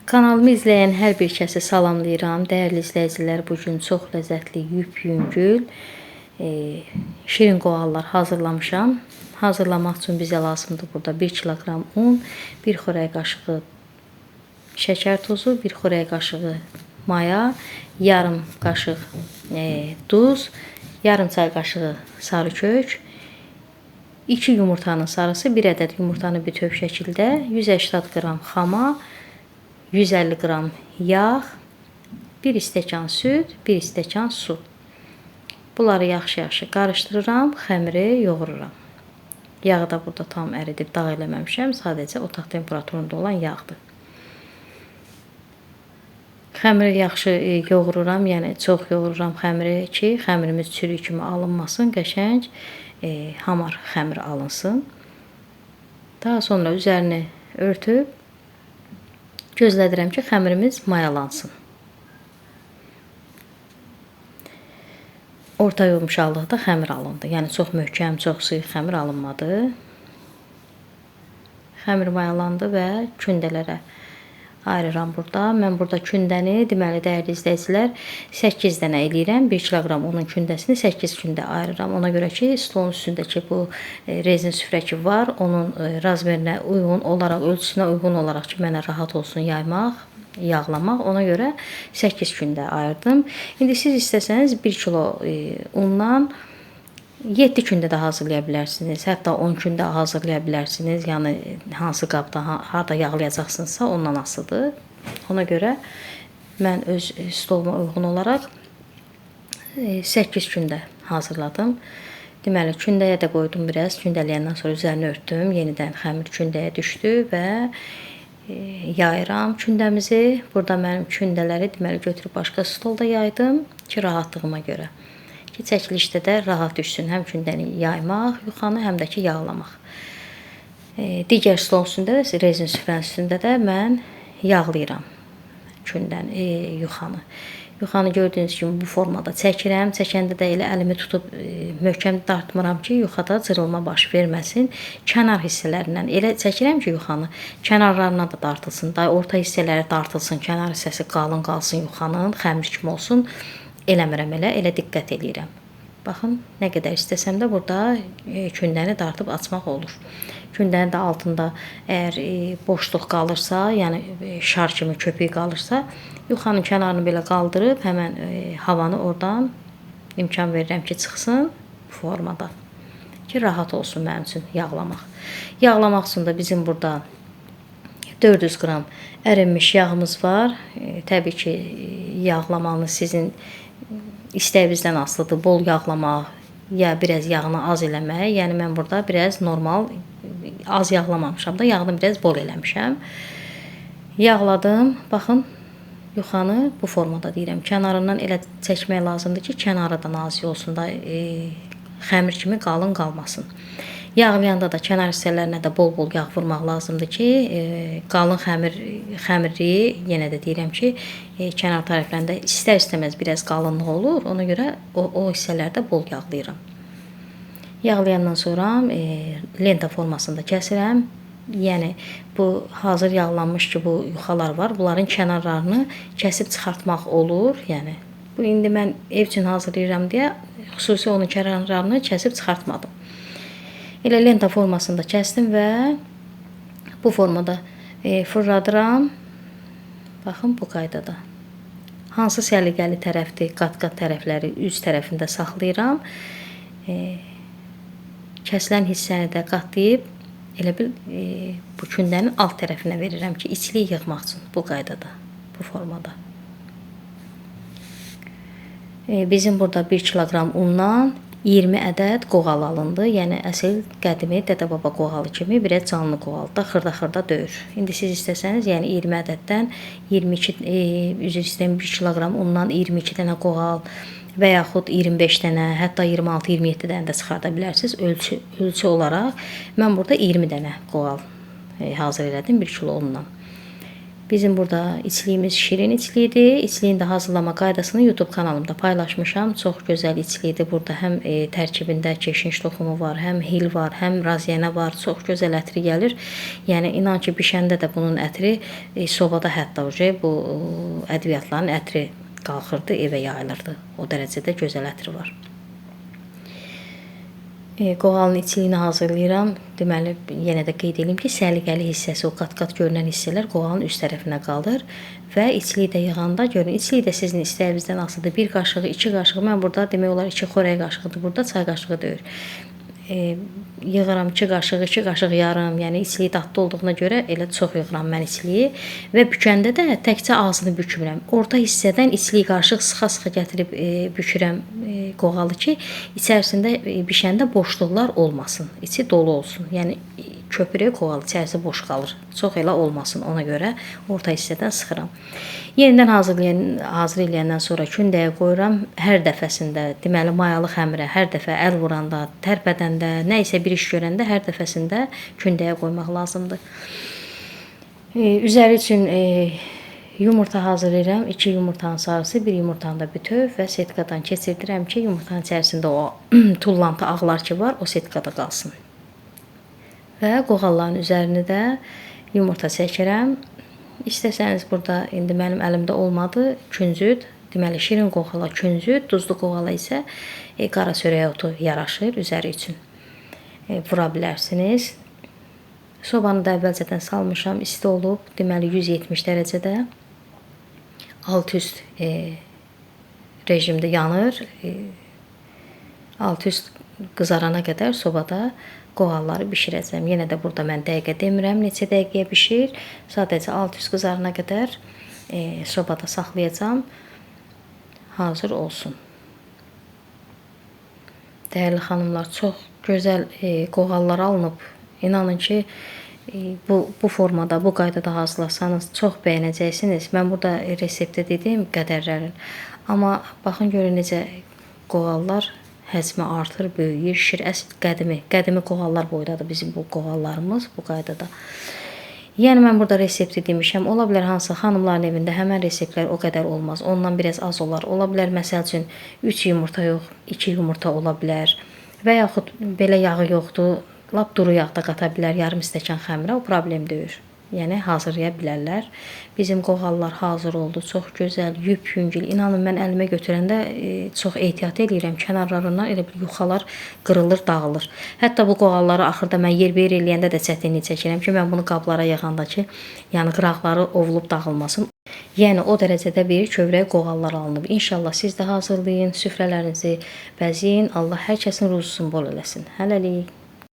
Kanalımı izləyən hər bir kəsi salamlayıram. Dəyərli izləyicilər, bugün çox ləzzətli, yüngül, şirin qoğallar hazırlamışam. Hazırlamaq üçün bizə lazımdır burada 1 kiloqram un, 1 xörək qaşığı şəkər tozu, 1 xörək qaşığı maya, yarım qaşıq duz, yarım çay qaşığı sarı kök, 2 yumurtanın sarısı, 1 ədəd yumurtanı bütöv şəkildə, 180 qram xama, 150 qram yağ, 1 stəkan süd, 1 stəkan su. Bunları yaxşı-yaxşı qarışdırıram, xəmiri yoğururam. Yağı da burada tam əridib dağ eləməmişəm, sadəcə otaq temperaturunda olan yağdır. Xəmiri yaxşı yoğururam, yəni çox yoğururam xəmiri ki, xəmirimiz çürük kimi alınmasın, qəşəng hamar xəmir alınsın. Daha sonra üzərini örtüb gözlədirəm ki, xəmirimiz mayalansın. Orta yumuşaqlıqda xəmir alındı. Yəni çox möhkəm, çox sıx xəmir alınmadı. Xəmir mayalandı və kündələrə ayırıram burada. Mən burada kündəni, deməli dəyərli izləyicilər, 8 dənə eləyirəm. 1 kiloqram unun kündəsini 8 kündə ayırıram. Ona görə ki, stolun üstündəki bu rezin süfrə ki var, onun razmerinə uyğun olaraq, ölçüsünə uyğun olaraq ki, mənə rahat olsun yaymaq, yağlamaq. Ona görə 8 kündə ayırdım. İndi siz istəsəniz 1 kilo undan 7 gündə də hazırlaya bilərsiniz. Hətta 10 gündə hazırlaya bilərsiniz. Yəni hansı qabda, harda yağlayacaqsınızsa ondan asılıdır. Ona görə mən öz stoluma uyğun olaraq 8 gündə hazırladım. Deməli, kündəyə də qoydum biraz. Kündələyəndən sonra üzərini örtdüm. Yenidən xəmir kündəyə düşdü və yayıram kündəmizi. Burada mənim kündələri deməli götürüb başqa stolda yaydım ki, rahatlığıma görə. Ki, çəkilişdə də rahat düşsün. Həm kündəni yaymaq, yuxanı, həm də ki, yağlamaq. Digər stol üstündə də, rezin süfrənin üstündə də mən yağlayıram kündəni, yuxanı. Yuxanı gördüyünüz kimi bu formada çəkirəm. Çəkəndə də elə əlimi tutub möhkəm dartmıram ki, yuxada cırılma baş verməsin. Kənar hissələrindən elə çəkirəm ki, yuxanı kənarlarına da dartılsın. Orta hissələri dartılsın, kənar hissəsi qalın qalsın yuxanın, xəmir kimi olsun. Eləmirəm elə diqqət eləyirəm. Baxın, nə qədər istəsəm də burada kündəni dartıb açmaq olur. Kündənin də altında əgər boşluq qalırsa, yəni şar kimi köpük qalırsa, yuxanın kənarını belə qaldırıb həmən havanı oradan imkan verirəm ki, çıxsın bu formada. Ki, rahat olsun mənim üçün yağlamaq. Yağlamaq üçün də bizim burada 400 qram ərinmiş yağımız var. Təbii ki, yağlamanız sizin istəyinizdən asılıdır. Bol yağlamaq, ya biraz yağını az eləmək. Yəni mən burada biraz normal az yağlamamışam da, yağını biraz bol eləmişəm. Yağladım. Baxın, yuxanı bu formada deyirəm. Kənarından elə çəkmək lazımdır ki, kənarı da nazik olsun da, xəmir kimi qalın qalmasın. Yağlayanda da kənar hissələrinə də bol-bol yağ vurmaq lazımdır ki, qalın xəmiri, yenə də deyirəm ki, kənar tərəflərində istər-istəməz biraz qalınlıq olur. Ona görə o hissələrdə bol yağlayıram. Yağlayandan sonra lenta formasında kəsirəm. Yəni bu hazır yağlanmış ki, bu yuxalar var. Bunların kənarlarını kəsib çıxartmaq olur. Yəni bu indi mən ev üçün hazırlayıram deyə xüsusi onun kənarlarını kəsib çıxartmadım. Elə lenta formasında kəsdim və bu formada fırladıram. Baxın, bu qaydada. Hansı səliqəli tərəfdir, qat-qat tərəfləri üz tərəfində saxlayıram. Kəsilən hissəni də qatlayıb elə bil bu kündənin alt tərəfinə verirəm ki, içliyi yığmaq üçün bu qaydada, bu formada. Bizim burada 1 kiloqram undan 20 ədəd qoğal alındı. Yəni əsl qədimi dədə-baba qoğalı kimi bir canlı qoğalda xırda-xırda döyür. İndi siz istəsəniz, yəni 20 ədəddən 22 1 kiloqram undan 22 dənə qoğal və yaxud 25 dənə, hətta 26-27 dənə də çıxarda bilərsiniz ölçü olaraq. Mən burada 20 dənə qoğal hazır elədim 1 kilo undan. Bizim burada içliyimiz şirin içlidir. İçliyin də hazırlama qaydasını YouTube kanalımda paylaşmışam. Çox gözəl içlidir. Burada həm tərkibində keşniş toxumu var, həm hil var, həm raziyana var. Çox gözəl ətri gəlir. Yəni inan ki, bişəndə də bunun ətri sobada hətta bu ədviyyatların ətri qalxırdı, evə yayılırdı. O dərəcədə gözəl ətri var. Qoğalın içliyini hazırlayıram. Deməli, yenə də qeyd edim ki, səliqəli hissəsi, o qat-qat görünən hissələr qoğalın üst tərəfinə qalır və içliyi də yığanda görün. İçliyi də sizin istəyinizdən asılıdır. 1 qaşığı, 2 qaşığı, mən burada demək olar 2 xörək qaşığıdır. Burada çay qaşığı deyil. Yığıram 2 qaşıq, 2 qaşıq yarım. Yəni içliyi dadlı olduğuna görə elə çox yığıram mən içliyi və bükəndə də təkcə ağzını bükmürəm. Orta hissədən içliyi qarışıq sıxa-sıxa gətirib bükürəm qoğalı ki, içərisində bişəndə boşluqlar olmasın. İçi dolu olsun. Yəni köpürək qoğalı içərisi boş qalır. Çox elə olmasın. Ona görə orta hissədən sıxıram. Yenidən hazır eləyəndən sonra kündəyə qoyuram. Hər dəfəsində, deməli mayalı xəmirə hər dəfə əl vuranda, tərpədəndə, nə isə bir iş görəndə hər dəfəsində kündəyə qoymaq lazımdır. Üzəri üçün yumurta hazırlayıram. 2 yumurtanın sarısı, 1 yumurtanın da bütöv və setkadan keçirdirəm ki, yumurtanın içərisində o tullantı ağlar ki var, o setkada qalsın. Və qoğalların üzərini də yumurta çəkirəm. İstəsəniz burada indi mənim əlimdə olmadı, küncüd, deməli şirin qoğala küncüd, duzlu qoğala isə qara çörək otu yaraşır üzəri üçün. Vura bilərsiniz. Sobanı da əvvəlcədən salmışam, isti olub, deməli 170 dərəcədə alt-üst rejimdə yanır. Alt-üst qızarana qədər sobada qoğalları bişirəcəm. Yenə də burada mən dəqiqə demirəm, neçə dəqiqəyə bişir. Sadəcə alt-üst qızarana qədər sobada saxlayacağam. Hazır olsun. Dəyərli xanımlar, çox gözəl qoğallar alınıb. İnanın ki, bu formada, bu qaydada hazırlasanız çox bəyənəcəksiniz. Mən burada reseptdə dediyim qədərlərin. Amma baxın görün necə qoğallar həcmi artır, böyüyür, şişir. Əsl qədimi qoğallar boydadır bizim bu qoğallarımız bu qaydada. Yəni mən burada resepti demişəm. Ola bilər hansısa xanımların evində həmən reseptlər o qədər olmaz. Ondan biraz az olar. Ola bilər məsəl üçün 3 yumurta yox, 2 yumurta ola bilər. Və yaxud belə yağı yoxdur, lap duru yağ da qata bilər, yarım stəkan xəmirə, o problem deyil. Yəni hazırlaya bilərlər. Bizim qoğallar hazır oldu. Çox gözəl, yüngül. İnanın mən əlimə götürəndə çox ehtiyat edirəm. Kənarlarından elə bir yuxalar qırılır, dağılır. Hətta bu qoğalları axırda mən yer-bir eləyəndə də çətinlik çəkirəm ki, mən bunu qablara yığanda ki, yəni qıraqları ovulub dağılmasın. Yəni o dərəcədə bir kövrək qoğallar alınıb. İnşallah siz də hazırlayın, süfrələrinizi bəzəyin. Allah hər kəsin ruzusunu bol eləsin. Hələlik.